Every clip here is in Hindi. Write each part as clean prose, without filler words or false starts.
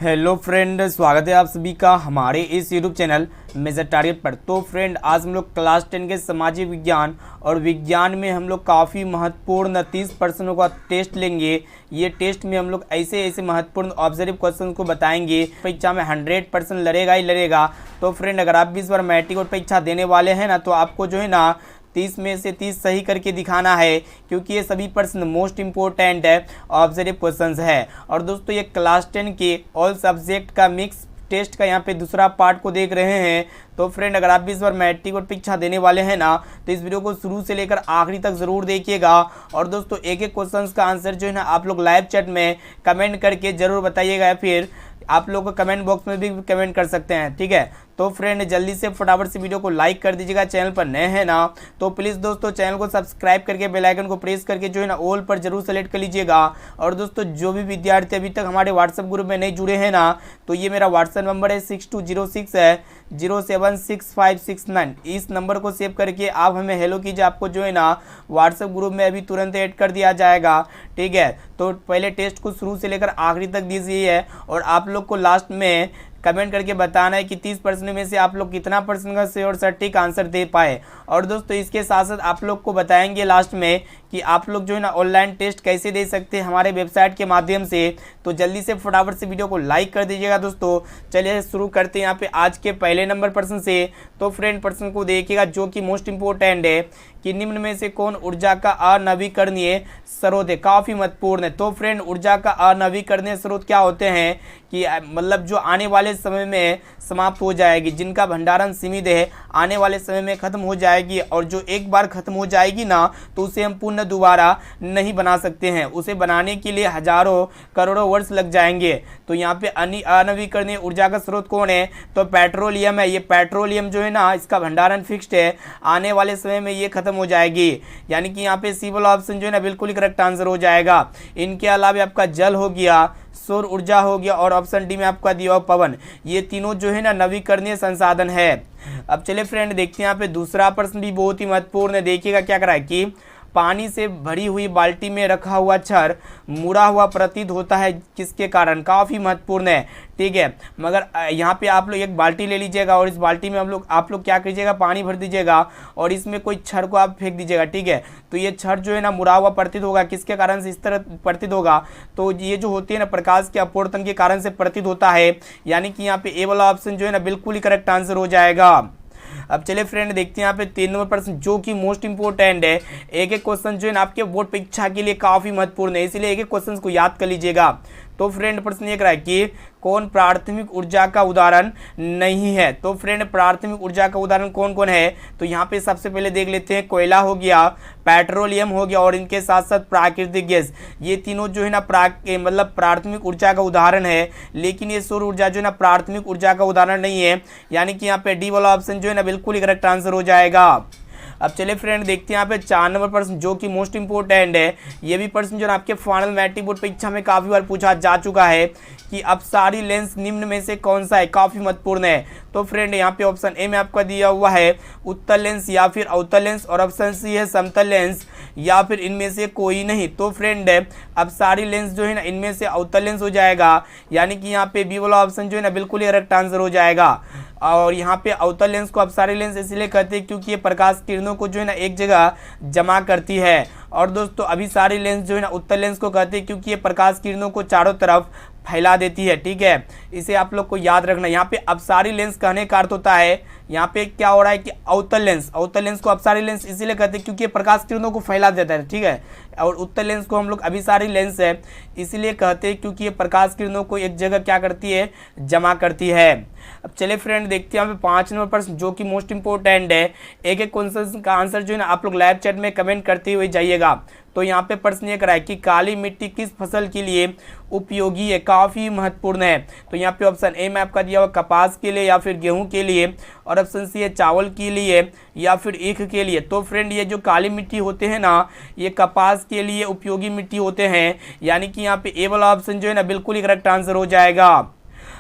हेलो फ्रेंड, स्वागत है आप सभी का हमारे इस यूट्यूब चैनल मेजर टारगेट पर। तो फ्रेंड, आज हम लोग क्लास 10 के सामाजिक विज्ञान और विज्ञान में हम लोग काफ़ी महत्वपूर्ण 30 प्रश्नों का टेस्ट लेंगे। ये टेस्ट में हम लोग ऐसे महत्वपूर्ण ऑब्जर्व क्वेश्चन को बताएंगे। परीक्षा में 100% लड़ेगा ही लड़ेगा। तो फ्रेंड, अगर आप भी इस बार मैट्रिक और परीक्षा देने वाले हैं ना, तो आपको जो है ना 30 में से 30 सही करके दिखाना है, क्योंकि ये सभी प्रश्न मोस्ट इंपॉर्टेंट है, ऑब्जर्व क्वेश्चंस है। और दोस्तों, ये क्लास 10 के ऑल सब्जेक्ट का मिक्स टेस्ट का यहाँ पे दूसरा पार्ट को देख रहे हैं। तो फ्रेंड, अगर आप भी इस बार मैट्रिक और परीक्षा देने वाले हैं ना, तो इस वीडियो को शुरू से लेकर आखिरी तक जरूर देखिएगा। और दोस्तों, एक एक क्वेश्चन का आंसर जो है ना, आप लोग लाइव चैट में कमेंट करके जरूर बताइएगा, या फिर आप लोग को कमेंट बॉक्स में भी कमेंट कर सकते हैं, ठीक है। तो फ्रेंड, जल्दी से फटाफट से वीडियो को लाइक कर दीजिएगा। चैनल पर नए हैं ना, तो प्लीज़ दोस्तों चैनल को सब्सक्राइब करके बेल आइकन को प्रेस करके जो है ना ऑल पर जरूर सेलेक्ट कर लीजिएगा। और दोस्तों, जो भी विद्यार्थी अभी तक हमारे व्हाट्सएप ग्रुप में नहीं जुड़े हैं ना, तो ये मेरा व्हाट्सएप नंबर है 6206 है 076569। इस नंबर को सेव करके आप हमें हेलो कीजिए, आपको जो है ना व्हाट्सएप ग्रुप में अभी तुरंत ऐड कर दिया जाएगा, ठीक है। तो पहले टेस्ट को शुरू से लेकर आखिरी तक दीजिए, और आप लोग को लास्ट में कमेंट करके बताना है कि 30% में से आप लोग कितना परसेंट का श्योर सटीक आंसर दे पाए। और दोस्तों, इसके साथ साथ आप लोग को बताएंगे लास्ट में कि आप लोग जो है ना ऑनलाइन टेस्ट कैसे दे सकते हैं हमारे वेबसाइट के माध्यम से। तो जल्दी से फटाफट से वीडियो को लाइक कर दीजिएगा। दोस्तों, चलिए शुरू करते हैं यहाँ पे आज के पहले नंबर प्रश्न से। तो फ्रेंड, प्रश्न को देखिएगा, जो कि मोस्ट इंपॉर्टेंट है कि निम्न में से कौन ऊर्जा का अनवीकरणीय स्रोत है। काफ़ी महत्वपूर्ण है। तो फ्रेंड, ऊर्जा का अनवीकरणीय स्रोत क्या होते हैं कि मतलब जो आने वाले समय में समाप्त हो जाएगी, जिनका भंडारण सीमित है, आने वाले समय में खत्म हो जाएगी, और जो एक बार खत्म हो जाएगी ना, तो उसे हम पुनः दोबारा नहीं बना सकते हैं। उसे बनाने के लिए हजारों करोड़ों वर्ष लग जाएंगे। तो यहाँ पे अनवीकरणीय ऊर्जा का स्रोत कौन है? तो पेट्रोलियम है। ये पेट्रोलियम जो है ना, इसका भंडारण फिक्स्ड है, आने वाले समय में ये खत्म हो जाएगी। यानी कि यहाँ पे सी वाला ऑप्शन जो है ना बिल्कुल ही करेक्ट आंसर हो जाएगा। इनके अलावा आपका जल हो गया, सौर ऊर्जा हो गया, और ऑप्शन डी में आपका दिया पवन। ये तीनों जो है ना नवीकरणीय संसाधन है। अब चले फ्रेंड, देखते हैं यहाँ पे दूसरा प्रश्न भी बहुत ही महत्वपूर्ण है। देखिएगा क्या करा है कि पानी से भरी हुई बाल्टी में रखा हुआ छड़ मुड़ा हुआ प्रतीत होता है, किसके कारण? काफ़ी महत्वपूर्ण है, ठीक है। मगर यहाँ पे आप लोग एक बाल्टी ले लीजिएगा, और इस बाल्टी में आप लोग क्या कीजिएगा, पानी भर दीजिएगा, और इसमें कोई छड़ को आप फेंक दीजिएगा, ठीक है। तो ये छड़ जो है ना मुड़ा हुआ प्रतीत होगा, किसके कारण से इस तरह प्रतीत होगा? तो ये जो होती है ना, प्रकाश के अपवर्तन के कारण से प्रतीत होता है। यानी कि यहाँ पे ए वाला ऑप्शन जो है ना बिल्कुल ही करेक्ट आंसर हो जाएगा। अब चले फ्रेंड, देखते हैं यहाँ पे 3 नंबर प्रश्न, जो कि मोस्ट इंपोर्टेंट है। एक एक क्वेश्चन जो है ना आपके बोर्ड परीक्षा के लिए काफी महत्वपूर्ण है, इसलिए एक एक क्वेश्चन को याद कर लीजिएगा। तो फ्रेंड, प्रश्न ये है कि कौन प्राथमिक ऊर्जा का उदाहरण नहीं है? तो फ्रेंड, प्राथमिक ऊर्जा का उदाहरण कौन कौन है? तो यहाँ पे सबसे पहले देख लेते हैं, कोयला हो गया, पेट्रोलियम हो गया, और इनके साथ साथ प्राकृतिक गैस। ये तीनों जो है ना मतलब प्राथमिक ऊर्जा का उदाहरण है, लेकिन ये सौर ऊर्जा जो है ना प्राथमिक ऊर्जा का उदाहरण नहीं है। यानी कि यहाँ पे डी वाला ऑप्शन जो है ना बिल्कुल ही करेक्ट आंसर हो जाएगा। अब चले फ्रेंड, देखते हैं यहाँ पे 4 नंबर प्रश्न, जो कि मोस्ट इंपोर्टेंट है। ये भी प्रश्न जो है आपके फाइनल मैट्रिक बोर्ड परीक्षा में काफी बार पूछा जा चुका है कि अपसारी लेंस निम्न में से कौन सा है? काफी महत्वपूर्ण है। तो फ्रेंड, यहाँ पे ऑप्शन ए में आपका दिया हुआ है उत्तल लेंस या फिर अवतल लेंस, और ऑप्शन सी है समतल लेंस, या फिर इनमें से कोई नहीं। तो फ्रेंड, अपसारी लेंस जो है ना इनमें से अवतल लेंस हो जाएगा। यानी कि यहाँ पे बी वाला ऑप्शन जो है ना बिल्कुल ही करेक्ट आंसर हो जाएगा। और यहाँ पे अवतल लेंस को अपसारी लेंस इसलिए कहते हैं क्योंकि ये प्रकाश किरणों को जो है ना एक जगह जमा करती है। और दोस्तों, अभिसारी लेंस जो है ना उत्तल लेंस को कहते हैं क्योंकि ये प्रकाश किरणों को चारों तरफ फैला देती है, ठीक है। इसे आप लोग को याद रखना। यहाँ पे अपसारी लेंस कहने का अर्थ होता है, यहाँ पे क्या हो रहा है कि अवतल लेंस को अपसारी लेंस इसीलिए कहते हैं क्योंकि ये प्रकाश किरणों को फैला देता है, ठीक है। और उत्तल लेंस को हम लोग अभिसारी लेंस है इसलिए कहते हैं क्योंकि ये प्रकाश किरणों को एक जगह क्या करती है, जमा करती है। अब चले फ्रेंड, देखते हैं यहाँ पे 5 नंबर प्रश्न, जो कि मोस्ट इंपोर्टेंट है। एक एक क्वेश्चन का आंसर जो है ना आप लोग लाइव चैट में कमेंट करते हुए जाइएगा। तो यहाँ पे प्रश्न ये कराए कि काली मिट्टी किस फसल के लिए उपयोगी है? काफ़ी महत्वपूर्ण है। तो यहाँ पे ऑप्शन ए में आपका दिया हुआ कपास के लिए, या फिर गेहूं के लिए, और ऑप्शन सी है चावल के लिए, या फिर ईख के लिए। तो फ्रेंड, ये जो काली मिट्टी होते हैं ना, ये कपास के लिए उपयोगी मिट्टी होते हैं। यानी कि यहाँ पे ए वाला ऑप्शन जो है ना बिल्कुल ही करेक्ट आंसर हो जाएगा।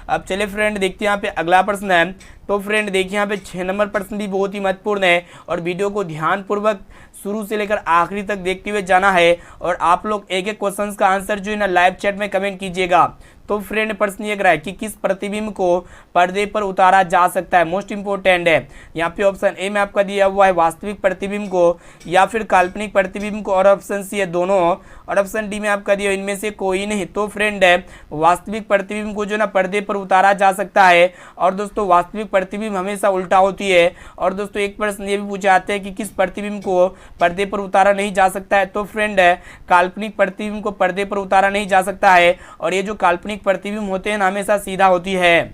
अब चले फ्रेंड, देखते हैं यहाँ पे अगला प्रश्न है। तो फ्रेंड देखिए यहाँ पे 6 नंबर प्रश्न भी बहुत ही महत्वपूर्ण है और वीडियो को ध्यानपूर्वक शुरू से लेकर आखिरी तक देखते हुए जाना है और आप लोग एक एक क्वेश्चन का आंसर जो है ना लाइव चैट में कमेंट कीजिएगा। तो फ्रेंड प्रश्न ये है कि किस प्रतिबिंब को पर्दे पर उतारा जा सकता है, मोस्ट इंपोर्टेंट है। यहाँ पे ऑप्शन ए में आपका दिया हुआ है वास्तविक प्रतिबिंब को या फिर काल्पनिक प्रतिबिंब को, और ऑप्शन सी है दोनों, और ऑप्शन डी में आपका दिया इनमें से कोई नहीं। तो फ्रेंड है वास्तविक प्रतिबिंब को जो ना पर्दे पर उतारा जा सकता है और दोस्तों वास्तविक प्रतिबिंब हमेशा उल्टा होती है। और दोस्तों एक प्रश्न ये भी पूछे जाते हैं कि किस प्रतिबिंब को पर्दे पर उतारा नहीं जा सकता है। तो फ्रेंड है काल्पनिक प्रतिबिंब को पर्दे पर उतारा नहीं जा सकता है और ये जो काल्पनिक प्रतिबिंब होते हैं ना हमेशा सीधा होती है।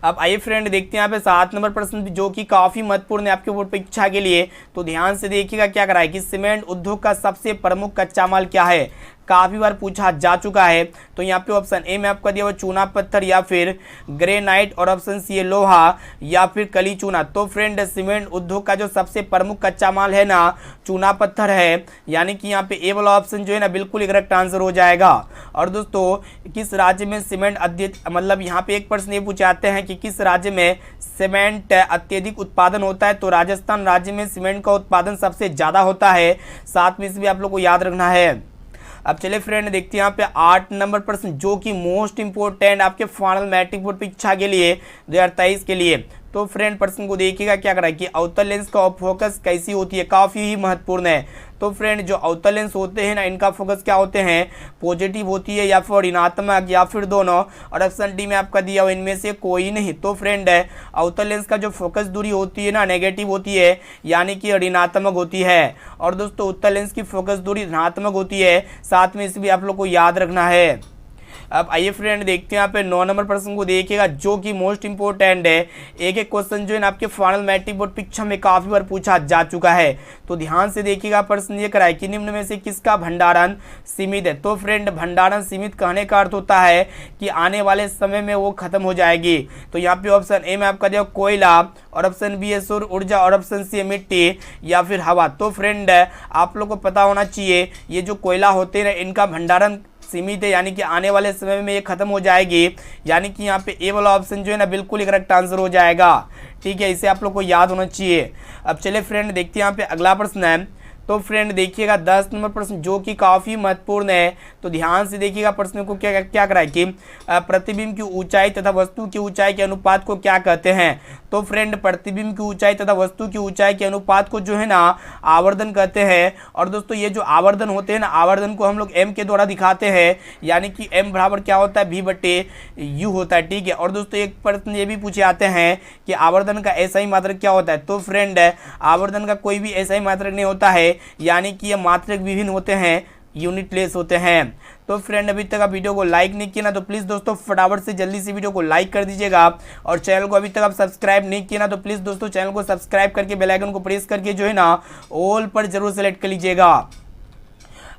अब आइए फ्रेंड देखते हैं यहाँ पे 7 नंबर प्रश्न जो कि काफी महत्वपूर्ण है आपके बोर्ड परीक्षा के लिए। तो ध्यान से देखिएगा क्या करा है कि सीमेंट उद्योग का सबसे प्रमुख कच्चा माल क्या है, काफी बार पूछा जा चुका है। तो यहाँ पे ऑप्शन ए में आपका दिया हुआ चूना पत्थर या फिर ग्रेनाइट, और ऑप्शन सी है लोहा या फिर कली चूना। तो फ्रेंड सीमेंट उद्योग का जो सबसे प्रमुख कच्चा माल है ना चूना पत्थर है, यानी कि यहाँ पे ए वाला ऑप्शन जो है ना बिल्कुल करेक्ट आंसर हो जाएगा। और दोस्तों किस राज्य में सीमेंट मतलब यहाँ पे एक प्रश्न ये पूछे जाते हैं कि किस राज्य में सीमेंट अत्यधिक उत्पादन होता है। तो राजस्थान राज्य में सीमेंट का उत्पादन सबसे ज्यादा होता है, साथ में इसे भी आप लोग को याद रखना है। अब चले फ्रेंड देखते हैं यहाँ पे 8 नंबर प्रश्न जो कि मोस्ट इंपोर्टेंट आपके फाइनल मैट्रिक बोर्ड परीक्षा के लिए 2023 के लिए। तो फ्रेंड प्रश्न को देखिएगा क्या करा है कि अवतल लेंस का फोकस कैसी होती है, काफी ही महत्वपूर्ण है। तो फ्रेंड जो अवतल लेंस होते हैं ना इनका फोकस क्या होते हैं, पॉजिटिव होती है या फिर ऋणात्मक या फिर दोनों, और ऑप्शन डी में आपका दिया हुआ इनमें से कोई नहीं। तो फ्रेंड है अवतल लेंस का जो फोकस दूरी होती है ना नेगेटिव होती है, यानी कि ऋणात्मक होती है। और दोस्तों उत्तल लेंस की फोकस दूरी ऋणात्मक होती है, साथ में इसे भी आप लोग को याद रखना है। अब आइए फ्रेंड देखते हैं यहाँ पे 9 नंबर प्रश्न को देखिएगा जो कि मोस्ट इंपोर्टेंट है। एक एक क्वेश्चन जो है ना आपके फाइनल मैट्रिक बोर्ड परीक्षा में काफी बार पूछा जा चुका है। तो ध्यान से देखिएगा प्रश्न ये कराए कि निम्न में से किसका भंडारण सीमित है। तो फ्रेंड भंडारण सीमित कहने का अर्थ होता है कि आने वाले समय में वो खत्म हो जाएगी। तो यहाँ पे ऑप्शन ए में आपका दिया कोयला, और ऑप्शन बी है सौर ऊर्जा, और ऑप्शन सी है मिट्टी या फिर हवा। तो फ्रेंड आप लोग को पता होना चाहिए ये जो कोयला होते हैं इनका भंडारण सीमित है, यानी कि आने वाले समय में ये खत्म हो जाएगी, यानी कि यहाँ पे ए वाला ऑप्शन जो है ना बिल्कुल करेक्ट आंसर हो जाएगा। ठीक है, इसे आप लोग को याद होना चाहिए। अब चले फ्रेंड देखते हैं यहाँ पे अगला प्रश्न है। तो फ्रेंड देखिएगा 10 नंबर प्रश्न जो कि काफी महत्वपूर्ण है। तो ध्यान से देखिएगा प्रश्न को क्या कराए कि प्रतिबिंब की ऊंचाई तथा वस्तु की ऊंचाई के अनुपात को क्या कहते हैं। तो फ्रेंड प्रतिबिंब की ऊंचाई तथा वस्तु की ऊंचाई के अनुपात को जो है ना आवर्धन कहते हैं। और दोस्तों ये जो आवर्धन होते हैं ना आवर्धन को हम लोग एम के द्वारा दिखाते हैं, यानी कि एम बराबर क्या होता है v/u होता है। ठीक है, और दोस्तों एक प्रश्न ये भी पूछे जाते हैं कि आवर्धन का SI मात्रक क्या होता है। तो फ्रेंड आवर्धन का कोई भी SI मात्रक नहीं होता है, यानी कि ये मात्रक विभिन्न होते हैं, यूनिटलेस होते हैं। तो फ्रेंड अभी तक आप वीडियो को लाइक नहीं किया ना तो प्लीज़ दोस्तों फटाफट से जल्दी से वीडियो को लाइक कर दीजिएगा, और चैनल को अभी तक आप सब्सक्राइब नहीं किया ना तो प्लीज़ दोस्तों चैनल को सब्सक्राइब करके बेल आइकन को प्रेस करके जो है ना ऑल पर जरूर सेलेक्ट कर लीजिएगा।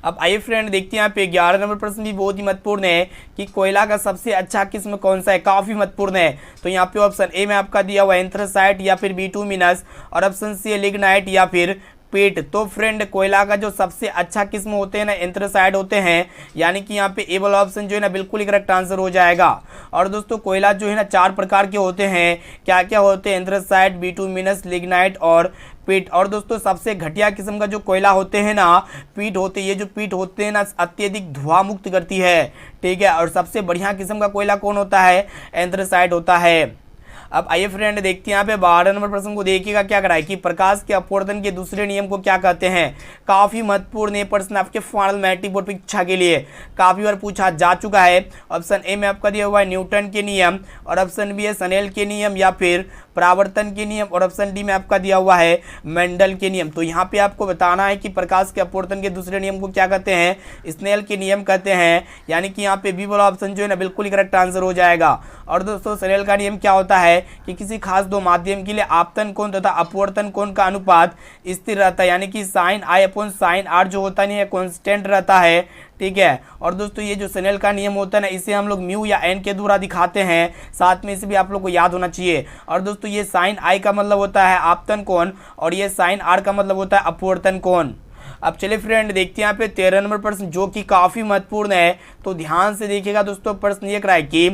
अब आइए फ्रेंड देखते हैं यहाँ पे 11 नंबर प्रश्न भी बहुत ही महत्वपूर्ण है कि कोयला का सबसे अच्छा किस्म कौन सा है, काफी महत्वपूर्ण है। तो यहाँ पे ऑप्शन ए में आपका दिया हुआ एंथ्रासाइट या फिर बिटुमिनस, और ऑप्शन सी है लिग्नाइट या फिर पीट। तो फ्रेंड कोयला का जो सबसे अच्छा किस्म होते हैं ना एंथ्रासाइड होते हैं, यानी कि यहाँ पे ए वाला ऑप्शन जो है ना बिल्कुल करेक्ट आंसर हो जाएगा। और दोस्तों कोयला जो है ना 4 प्रकार के होते हैं, क्या क्या होते हैं, एंथ्रासाइड, बिटुमिनस, लिग्नाइट और पीट। और दोस्तों सबसे घटिया किस्म का जो कोयला होते हैं ना पीट होते हैं। ये जो पीट होते हैं ना अत्यधिक धुआं मुक्त करती है। ठीक है, और सबसे बढ़िया किस्म का कोयला कौन होता है, एंथ्रासाइड होता है। अब आइए फ्रेंड देखते हैं यहाँ पे 12 नंबर प्रश्न को देखिएगा क्या कराए कि प्रकाश के अपवर्तन के दूसरे नियम को क्या कहते हैं। काफी महत्वपूर्ण ये प्रश्न आपके फाइनल मैट्रिक बोर्ड परीक्षा के लिए काफी बार पूछा जा चुका है। ऑप्शन ए में आपका दिया हुआ है न्यूटन के नियम, और ऑप्शन बी है स्नेल के नियम या फिर परावर्तन के नियम, और ऑप्शन डी में आपका दिया हुआ है मेंडल के नियम। तो यहाँ पे आपको बताना है कि प्रकाश के अपवर्तन के दूसरे नियम को क्या कहते हैं, स्नेल के नियम कहते हैं, यानी कि यहाँ पे बी वाला ऑप्शन जो है ना बिल्कुल करेक्ट आंसर हो जाएगा। और दोस्तों स्नेल का नियम क्या होता है कि किसी खास दो माध्यम के लिए आपतन कोण तथा अपवर्तन कोण का अनुपात स्थिर रहता है, यानी कि sin I upon sin R जो होता नहीं है कांस्टेंट रहता है। ठीक है, और दोस्तों ये जो स्नेल का नियम होता है ना इसे हम लोग म्यू या एन के द्वारा दिखाते हैं, साथ में इसे भी आप लोग को याद होना चाहिए। और दोस्तों ये sin I का मतलब होता है आपतन कोण, और ये sin R का मतलब होता है अपवर्तन कोण। अब चलिए फ्रेंड देखते हैं यहाँ पे 13 नंबर प्रश्न जो कि काफी महत्वपूर्ण है। तो ध्यान से देखिएगा दोस्तों प्रश्न ये कराए कि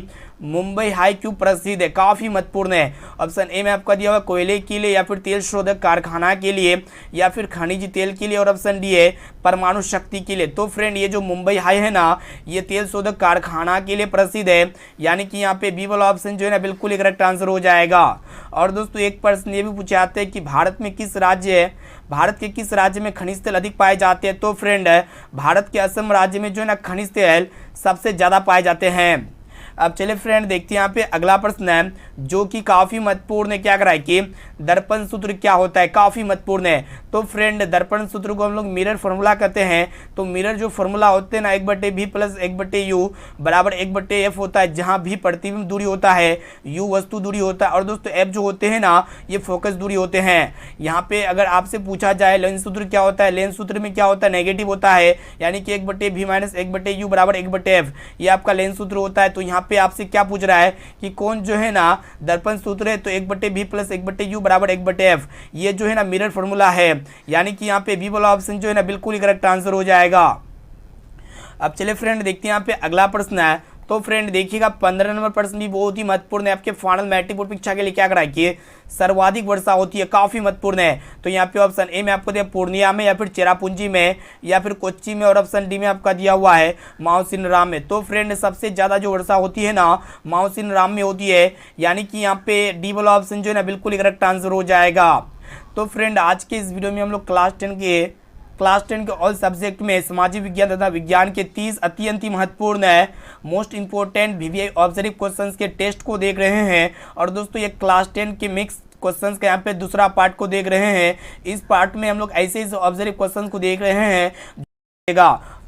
मुंबई हाई क्यों प्रसिद्ध है, काफी महत्वपूर्ण है। ऑप्शन ए में आपका दिया हुआ कोयले के लिए, या फिर तेल शोधक कारखाना के लिए, या फिर खनिज तेल के लिए, और ऑप्शन डी है परमाणु शक्ति के लिए। तो फ्रेंड ये जो मुंबई हाई है ना, ये तेल शोधक कारखाना के लिए प्रसिद्ध है, यानी कि यहाँ पे बी वाला ऑप्शन जो है ना बिल्कुल ही करेक्ट आंसर हो जाएगा। और दोस्तों एक प्रश्न ये भी पूछे जाते हैं कि भारत के किस राज्य में खनिज तेल अधिक पाए जाते हैं। तो फ्रेंड भारत के असम राज्य में जो है ना खनिज तेल सबसे ज़्यादा पाए जाते हैं। अब चलिए फ्रेंड देखते हैं यहाँ पे अगला प्रश्न है जो कि काफ़ी महत्वपूर्ण है। क्या करा है कि दर्पण सूत्र क्या होता है, काफ़ी महत्वपूर्ण है। तो फ्रेंड दर्पण सूत्र को हम लोग मिरर फार्मूला कहते हैं। तो मिरर जो फार्मूला होते हैं ना 1/v + 1/u बराबर 1/f होता है, जहाँ भी प्रतिबिंब दूरी होता है, u वस्तु दूरी होता है, और दोस्तों f जो होते हैं ना ये फोकस दूरी होते हैं। यहाँ पे अगर आपसे पूछा जाए लेंस सूत्र क्या होता है, लेंस सूत्र में क्या होता है, नेगेटिव होता है, यानी कि 1/v - 1/u बराबर 1/f, ये आपका लेंस सूत्र होता है। तो यहाँ पे आपसे क्या पूछ रहा है कि कौन जो है ना दर्पण सूत्र है, तो 1/v + 1/u बराबर 1/f, ये जो है ना मिरर फार्मूला है, यानी कि यहाँ पे बी वाला ऑप्शन जो है ना बिल्कुल ही करेक्ट आंसर हो जाएगा। अब चलिए फ्रेंड देखते हैं यहाँ पे अगला प्रश्न है। तो फ्रेंड देखिएगा 15 नंबर प्रश्न भी बहुत ही महत्वपूर्ण है आपके फाइनल मैट्रिक बोर्ड परीक्षा के लिए। क्या कराए कि सर्वाधिक वर्षा होती है, काफी महत्वपूर्ण है। तो यहाँ पे ऑप्शन ए में आपको दिया पूर्णिया में, या फिर चेरापूंजी में, या फिर कोच्चि में, और ऑप्शन डी में आपका दिया हुआ है माउसिनराम में। तो फ्रेंड सबसे ज्यादा जो वर्षा होती है ना माउसिनराम में होती है, यानी कि यहाँ पे डी वाला ऑप्शन जो है ना बिल्कुल ही करेक्ट आंसर हो जाएगा। तो फ्रेंड आज के इस वीडियो में हम लोग क्लास 10 के ऑल सब्जेक्ट में सामाजिक विज्ञान तथा विज्ञान के 30 अत्यंत महत्वपूर्ण है most important VVI observe questions के टेस्ट को देख रहे हैं। और दोस्तों ये क्लास 10 के मिक्स क्वेश्चंस के यहाँ पे दूसरा पार्ट को देख रहे हैं। इस पार्ट में हम लोग ऐसे ही ऑब्जर्व क्वेश्चंस को देख रहे हैं।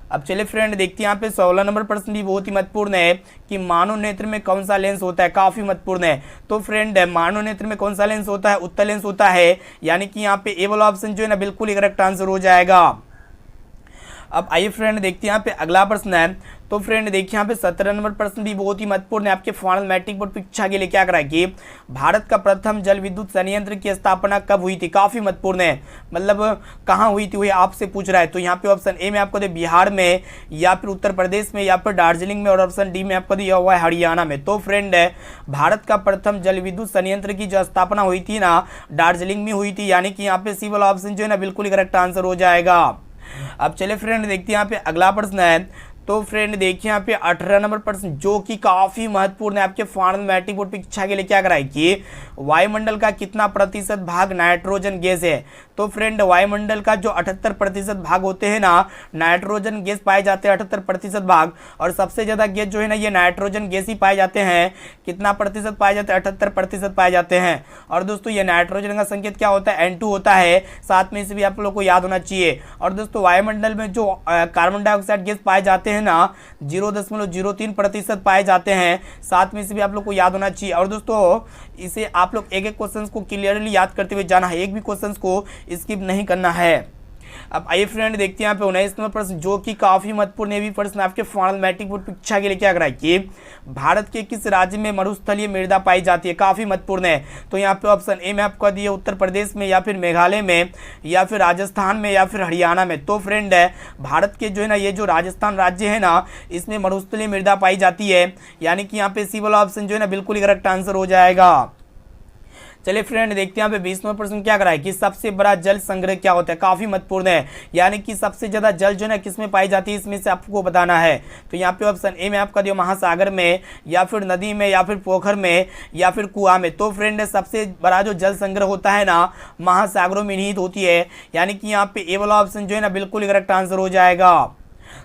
अब चलिए फ्रेंड देखते हैं यहाँ पे 16 नंबर प्रश्न भी बहुत ही महत्वपूर्ण है कि मानव नेत्र में कौन सा लेंस होता है, काफी महत्वपूर्ण है। तो फ्रेंड मानव नेत्र में कौन सा लेंस होता है, उत्तल लेंस होता है, यानी कि यहाँ पे ए वाला ऑप्शन जो है ना बिल्कुल ही करेक्ट आंसर हो जाएगा। अब आइए फ्रेंड देखते हैं यहाँ पे अगला प्रश्न है। तो फ्रेंड देखिए यहाँ पे 17 नंबर प्रश्न भी बहुत ही महत्वपूर्ण है आपके फाइनल मैट्रिक बोर्ड परीक्षा के लिए। क्या करा कि भारत का प्रथम जल विद्युत संयंत्र की स्थापना कब हुई थी, काफी महत्वपूर्ण है, मतलब कहाँ हुई थी वही आपसे पूछ रहा है। तो यहाँ पे ऑप्शन ए में आपको दे बिहार में, या फिर उत्तर प्रदेश में, या फिर दार्जिलिंग में, और ऑप्शन डी में आपको दिया हुआ है हरियाणा में। तो फ्रेंड भारत का प्रथम जल विद्युत संयंत्र की जो स्थापना हुई थी ना दार्जिलिंग में हुई थी, यानी कि यहाँ पे सी वाला ऑप्शन जो है ना बिल्कुल करेक्ट आंसर हो जाएगा। अब चलिए फ्रेंड देखते हैं यहाँ पे अगला प्रश्न है। तो फ्रेंड देखिए यहाँ पे 18 नंबर प्रश्न जो कि काफी महत्वपूर्ण है आपके फाइनल मैट्रिक बोर्ड परीक्षा के लिए। क्या कराए कि वायुमंडल का कितना प्रतिशत भाग नाइट्रोजन गैस है। तो फ्रेंड वायुमंडल का जो 78% भाग होते हैं ना नाइट्रोजन गैस पाए जाते हैं, 78% भाग, और सबसे ज्यादा गैस जो है ना ये नाइट्रोजन गैस ही पाए जाते हैं। कितना प्रतिशत पाए जाते हैं, 78% पाए जाते हैं। और दोस्तों ये नाइट्रोजन का संकेत क्या होता है, N2 होता है, साथ में इसे भी आप लोग को याद होना चाहिए। और दोस्तों वायुमंडल में जो कार्बन डाइऑक्साइड गैस पाए जाते हैं ना 0.03% पाए जाते हैं, साथ में इसे भी आप लोग को याद होना चाहिए। और दोस्तों इसे आप लोग एक एक क्वेश्चन को क्लियरली याद करते हुए जाना है, एक भी क्वेश्चन को स्किप नहीं करना है। अब आइए फ्रेंड देखते हैं यहाँ पे 19 नंबर प्रश्न जो कि काफी महत्वपूर्ण है भी प्रश्न आपके फाइनल मैट्रिक बोर्ड परीक्षा के लिए। क्या कराए कि भारत के किस राज्य में मरुस्थलीय मृदा पाई जाती है, काफी महत्वपूर्ण है। तो यहाँ पे ऑप्शन ए में आपको दिया उत्तर प्रदेश में, या फिर मेघालय में, या फिर राजस्थान में, या फिर हरियाणा में। तो फ्रेंड भारत के जो है ना ये जो राजस्थान राज्य है ना इसमें मरुस्थलीय मृदा पाई जाती है, यानी कि यहाँ पे सी वाला ऑप्शन जो है ना बिल्कुल करेक्ट आंसर हो जाएगा। चलिए फ्रेंड देखते हैं यहाँ पे 20 नंबर प्रश्न क्या कराए कि सबसे बड़ा जल संग्रह क्या होता है, काफी महत्वपूर्ण है, यानी कि सबसे ज्यादा जल जो है ना किसमें पाई जाती है इसमें से आपको बताना है। तो यहाँ पे ऑप्शन ए में आपका दिया महासागर में, या फिर नदी में, या फिर पोखर में, या फिर कुआं में। तो फ्रेंड सबसे बड़ा जो जल संग्रह होता है ना महासागरों में निहित होती है, यानी कि यहाँ पे ए वाला ऑप्शन जो है ना बिल्कुल करेक्ट आंसर हो जाएगा।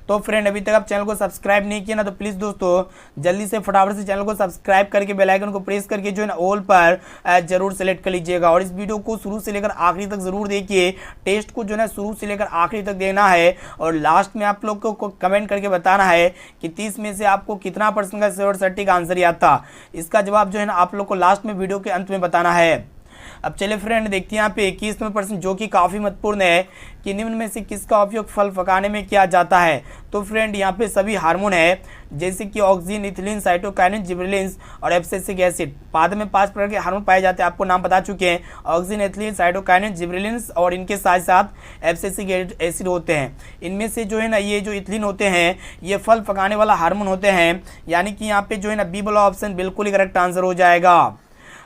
तो फ्रेंड अभी तक आप चैनल को सब्सक्राइब नहीं किया ना तो प्लीज़ दोस्तों जल्दी से फटाफट से चैनल को सब्सक्राइब करके बेल आइकन को प्रेस करके जो है ना ऑल पर जरूर सेलेक्ट कर लीजिएगा। और इस वीडियो को शुरू से लेकर आखिरी तक जरूर देखिए, टेस्ट को जो है ना शुरू से लेकर आखिरी तक देखना है, और लास्ट में आप लोग को कमेंट करके बताना है कि 30 में से आपको कितना % का श्योर सटीक आंसर याद था। इसका जवाब जो है ना आप लोग को लास्ट में वीडियो के अंत में बताना है। अब चले फ्रेंड देखते हैं यहाँ पे 21वां प्रश्न जो कि काफ़ी महत्वपूर्ण है कि निम्न में से किसका उपयोग फल पकाने में किया जाता है। तो फ्रेंड यहाँ पे सभी हार्मोन है जैसे कि ऑक्सीजन, इथिलीन, साइटोकाइनिन, जिबरेलिन और एब्सिसिक एसिड। पाद में 5 प्रकार के हार्मोन पाए जाते हैं, आपको नाम बता चुके हैं, ऑक्सीजन, इथिलीन, साइटोकाइनिन, जिबरेलिन और इनके साथ साथ एब्सिसिक एसिड होते हैं। इनमें से जो है ना ये जो इथिलीन होते हैं ये फल पकाने वाला हार्मोन होते हैं, यानी कि यहाँ पे जो है ना बी वाला ऑप्शन बिल्कुल ही करेक्ट आंसर हो जाएगा।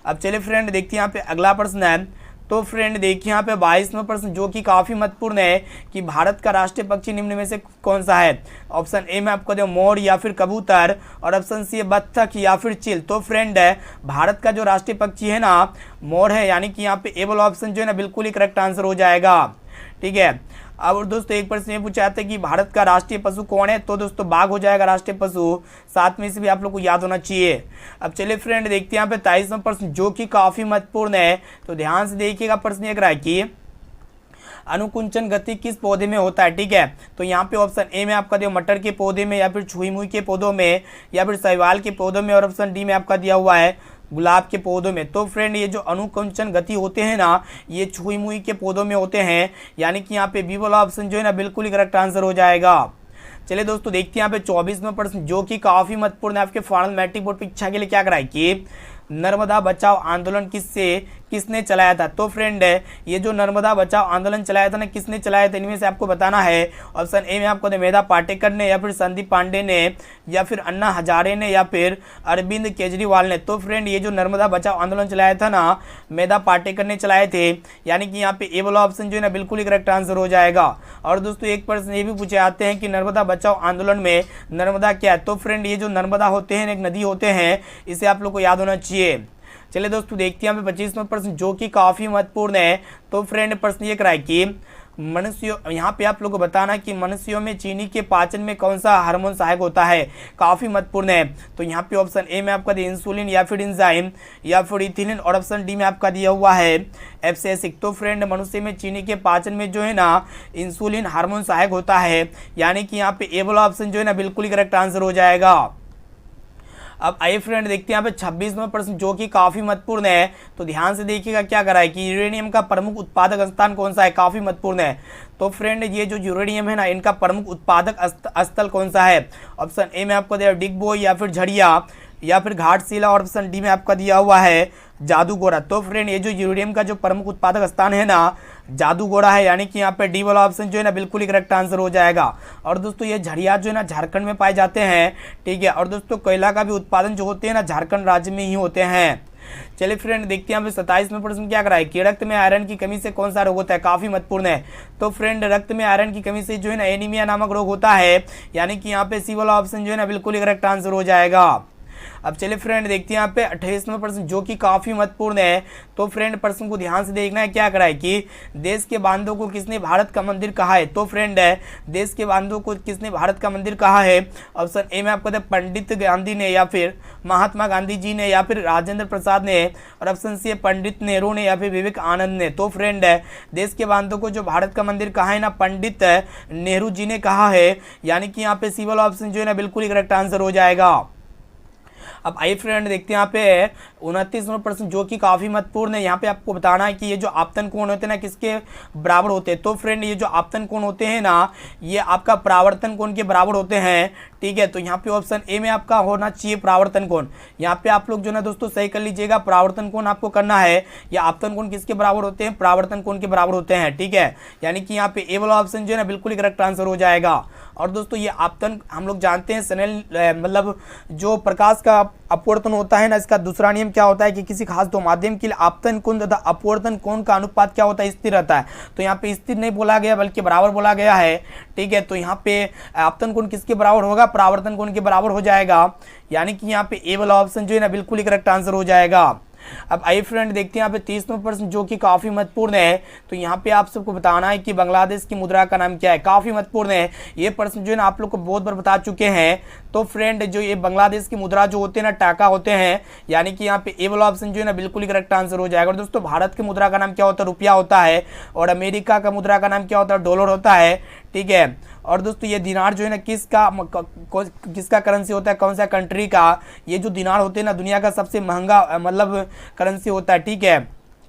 अब चलिए फ्रेंड देखते हैं यहाँ पे अगला प्रश्न है। तो फ्रेंड देखिए यहाँ पे 22वां प्रश्न जो कि काफ़ी महत्वपूर्ण है कि भारत का राष्ट्रीय पक्षी निम्न में से कौन सा है। ऑप्शन ए में आपको दे मोर या फिर कबूतर और ऑप्शन सी बत्तख या फिर चील। तो फ्रेंड भारत का जो राष्ट्रीय पक्षी है ना मोर है, यानी कि यहाँ पे ए वाला ऑप्शन जो है ना बिल्कुल ही करेक्ट आंसर हो जाएगा। ठीक है। अब दोस्तों एक प्रश्न ये पूछा जाता है कि भारत का राष्ट्रीय पशु कौन है। तो दोस्तों बाघ हो जाएगा राष्ट्रीय पशु, साथ में से भी आप लोग को याद होना चाहिए। अब चलिए फ्रेंड देखते हैं यहाँ पे 23वां प्रश्न जो कि काफ़ी महत्वपूर्ण है, तो ध्यान से देखिएगा। प्रश्न एक रहा है कि अनुकुंचन गति किस पौधे में होता है। ठीक है, तो यहाँ पे ऑप्शन ए में आपका दिया मटर के पौधे में या फिर छुई मुई के पौधों में या फिर शैवाल के पौधों में, और ऑप्शन डी में आपका दिया हुआ है गुलाब के पौधों में। तो फ्रेंड ये जो अनुकुंचन गति होते हैं ना ये छुई मुई के पौधों में होते हैं, यानी कि यहाँ पे बी वाला ऑप्शन जो है ना बिल्कुल ही करेक्ट आंसर हो जाएगा। चलिए दोस्तों देखते हैं यहाँ पे 24वां प्रश्न जो कि काफ़ी महत्वपूर्ण है आपके फाइनल मैट्रिक बोर्ड परीक्षा के लिए। क्या कराए कि नर्मदा बचाओ आंदोलन किसने चलाया था। तो फ्रेंड ये जो नर्मदा बचाओ आंदोलन चलाया था ना किसने चलाया था, इनमें से आपको बताना है। ऑप्शन ए में आपको मेधा पाटेकर ने या फिर संदीप पांडे ने या फिर अन्ना हजारे ने या फिर अरविंद केजरीवाल ने। तो फ्रेंड ये जो नर्मदा बचाओ आंदोलन चलाया था ना मेधा पाटेकर ने चलाए थे, यानी कि यहाँ पे ए वाला ऑप्शन जो है ना बिल्कुल ही करेक्ट आंसर हो जाएगा। और दोस्तों एक प्रश्न ये भी पूछे जाते हैं कि नर्मदा बचाओ आंदोलन में नर्मदा क्या है। तो फ्रेंड ये जो नर्मदा होते हैं एक नदी होते हैं, इसे आप लोग को याद होना चाहिए। चलिए दोस्तों देखते हैं यहाँ पे 25वां प्रश्न जो कि काफी महत्वपूर्ण है। तो फ्रेंड प्रश्न ये कराए कि मनुष्यों, यहाँ पे आप लोग को बताना कि मनुष्यों में चीनी के पाचन में कौन सा हार्मोन सहायक होता है, काफी महत्वपूर्ण है। तो यहाँ पे ऑप्शन ए में आपका दिया इंसुलिन या फिर एंजाइम या फिर इथिलीन और ऑप्शन डी में आपका दिया हुआ है एब्सिसिक। तो फ्रेंड मनुष्य में चीनी के पाचन में जो है ना इंसुलिन हार्मोन सहायक होता है, यानी कि यहाँ पे ए वाला ऑप्शन जो है ना बिल्कुल ही करेक्ट आंसर हो जाएगा। अब आइए फ्रेंड देखते हैं यहाँ पे 26वां प्रश्न जो कि काफी महत्वपूर्ण है, तो ध्यान से देखिएगा क्या करा है कि यूरेनियम का प्रमुख उत्पादक स्थान कौन सा है, काफी महत्वपूर्ण है। तो फ्रेंड ये जो यूरेनियम है ना इनका प्रमुख उत्पादक स्थल कौन सा है। ऑप्शन ए में आपको दिया डिगबोई या फिर झड़िया या फिर घाटशिला और ऑप्शन डी में आपका दिया हुआ है जादूगोड़ा। तो फ्रेंड ये जो यूरेनियम का जो प्रमुख उत्पादक स्थान है ना जादूगोड़ा है, यानी कि यहाँ पे डी वाला ऑप्शन जो है ना बिल्कुल ही करेक्ट आंसर हो जाएगा। और दोस्तों ये झड़िया जो है ना झारखंड में पाए जाते हैं। ठीक है, और दोस्तों कोयला का भी उत्पादन जो होते हैं ना झारखंड राज्य में ही होते हैं। चलिए फ्रेंड देखते हैं यहाँ पे 27वां प्रश्न क्या कराए कि रक्त में आयरन की कमी से कौन सा रोग होता है, काफी महत्वपूर्ण है। तो फ्रेंड रक्त में आयरन की कमी से जो है ना एनीमिया नामक रोग होता है, यानी कि यहाँ पे सी वाला ऑप्शन जो है ना बिल्कुल ही करेक्ट आंसर हो जाएगा। अब चलिए फ्रेंड देखते हैं यहाँ पे 28वां प्रश्न जो कि काफी महत्वपूर्ण है। तो फ्रेंड प्रश्न को ध्यान से देखना है क्या कराए कि देश के बांधों को किसने भारत का मंदिर कहा है। तो फ्रेंड देश के बांधों को किसने भारत का मंदिर कहा है। ऑप्शन ए में आपको पंडित गांधी ने या फिर महात्मा गांधी जी ने या फिर राजेंद्र प्रसाद ने और ऑप्शन सी पंडित नेहरू ने या फिर विवेकानंद ने। तो फ्रेंड देश के बांधों को जो भारत का मंदिर कहा है ना पंडित नेहरू जी ने कहा है, यानी कि यहाँ पे सी वाला ऑप्शन जो है ना बिल्कुल ही करेक्ट आंसर हो जाएगा। अब आइए फ्रेंड देखते हैं यहाँ पे 29वां प्रश्न जो कि काफी महत्वपूर्ण है। यहाँ पे आपको बताना है कि ये जो आपतन कोण होते हैं ना किसके बराबर होते हैं। तो फ्रेंड ये जो आपतन कोण होते हैं ना ये आपका परावर्तन कोण के बराबर होते हैं। ठीक है, तो यहाँ पे ऑप्शन ए में आपका होना चाहिए परावर्तन कोण। यहाँ पे आप लोग जो ना दोस्तों सही कर लीजिएगा, परावर्तन कोण आपको करना है या आपतन कोण किसके बराबर होते हैं, परावर्तन कोण के बराबर होते हैं। ठीक है, यानी कि यहाँ पे ए वाला ऑप्शन जो है ना बिल्कुल ही करेक्ट आंसर हो जाएगा। और दोस्तों ये आपतन हम लोग जानते हैं स्नेल मतलब जो प्रकाश का अपवर्तन होता है ना इसका दूसरा नियम क्या होता है कि किसी खास दो माध्यम के लिए आपतन कोण तथा अपवर्तन कोण का अनुपात क्या होता है, स्थिर रहता है। तो यहाँ पे स्थिर नहीं बोला गया बल्कि बराबर बोला गया है। ठीक है, तो यहाँ पे आपतन कोण किसके बराबर होगा, परावर्तन कोण के बराबर हो जाएगा, यानी कि यहाँ पे ए वाला ऑप्शन जो है ना बिल्कुल ही करेक्ट आंसर हो जाएगा। अब आइए फ्रेंड देखते हैं यहाँ पे 30वां प्रश्न जो कि काफी महत्वपूर्ण है। तो यहाँ पे आप सबको बताना है कि बांग्लादेश की मुद्रा का नाम क्या है, काफी महत्वपूर्ण है। ये प्रश्न जो है ना आप लोग को बहुत बार बता चुके हैं। तो फ्रेंड जो ये बांग्लादेश की मुद्रा जो होते हैं ना टाका होते हैं, यानी कि यहाँ पे ए वाला ऑप्शन जो है ना बिल्कुल ही करेक्ट आंसर हो जाएगा। और दोस्तों भारत की मुद्रा का नाम क्या होता है, रुपया होता है। और अमेरिका का मुद्रा का नाम क्या होता है, डॉलर होता है। ठीक है, और दोस्तों ये दिनार जो है ना किसका करेंसी होता है, कौन सा कंट्री का। ये जो दिनार होते हैं ना दुनिया का सबसे महंगा मतलब करेंसी होता है। ठीक है,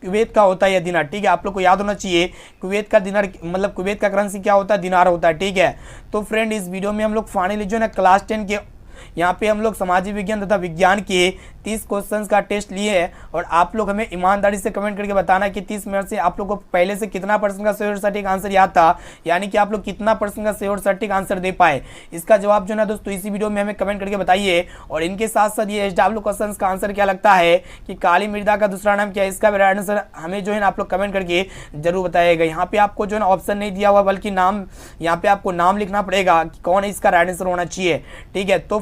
कुवैत का होता है यह दिनार, ठीक है। आप लोग को याद होना चाहिए कुवैत का दिनार मतलब कुवैत का करेंसी क्या होता है, दिनार होता है, ठीक है। तो फ्रेंड इस वीडियो में हम लोग फाइनली जो है ना क्लास 10 के यहाँ पे हम लोग सामाजिक विज्ञान तथा विज्ञान के 30 क्वेश्चंस का टेस्ट लिए हैं और आप लोग हमें ईमानदारी से कमेंट करके बताना कि 30 मिनट से आप लोग को पहले से कितना % का सही और सटीक आंसर याद था, यानी कि आप लोग कितना % का सही और सटीक आंसर दे पाए। इसका जवाब जो है ना दोस्तों इसी वीडियो में हमें कमेंट करके बताइए। और इनके साथ साथ ये SW क्वेश्चन का आंसर क्या लगता है कि काली मृदा का दूसरा नाम क्या है, इसका भी आंसर हमें जो है ना आप लोग कमेंट करके जरूर बताइएगा। यहाँ पे आपको जो है ना ऑप्शन नहीं दिया हुआ बल्कि नाम, यहाँ पे आपको नाम लिखना पड़ेगा कि कौन इसका राइट आंसर होना चाहिए, ठीक है। तो